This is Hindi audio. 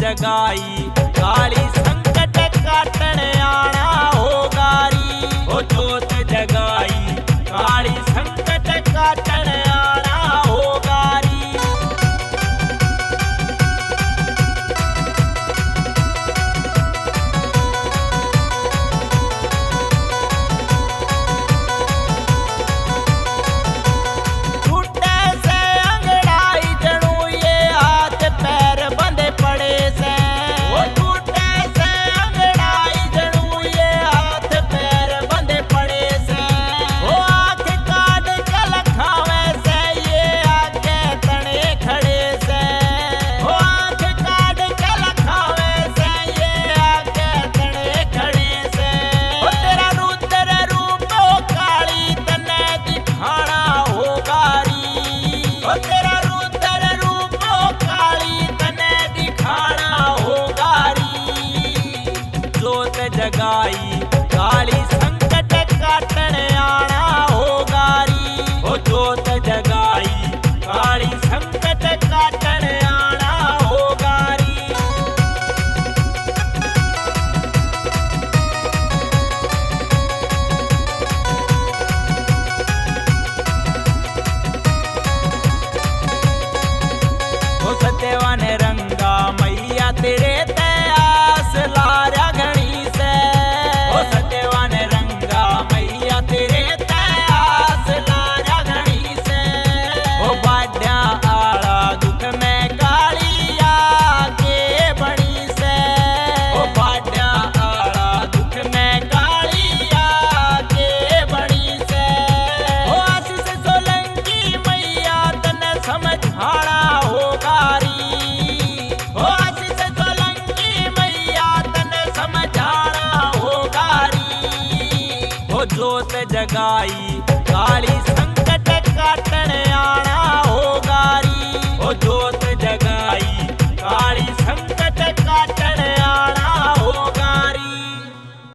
जगाई काली संकट काटण आना हो गारी। हो जोत जगाई काली संकट काटण आना हो गारी। जगाई काली संकट काटण आना हो गारी। हो जोत जगाई काली संकट काटण आना हो गारी। हो सत्यवान रंगा मैया तेरे ते आस लारा घणी से। हो सत्यवान रंगा मैया तेरे ते आस लारा घणी से। हो बाड्या आला दुख में कालिया के बणी से। हो बाड्या आला दुख में कालिया के बणी से। हो आशीष सोलंकी मैया तने समझाना हो गारी। हो आशीष सोलंकी मैया तने समझाना हो गारी। हो जोत जगाई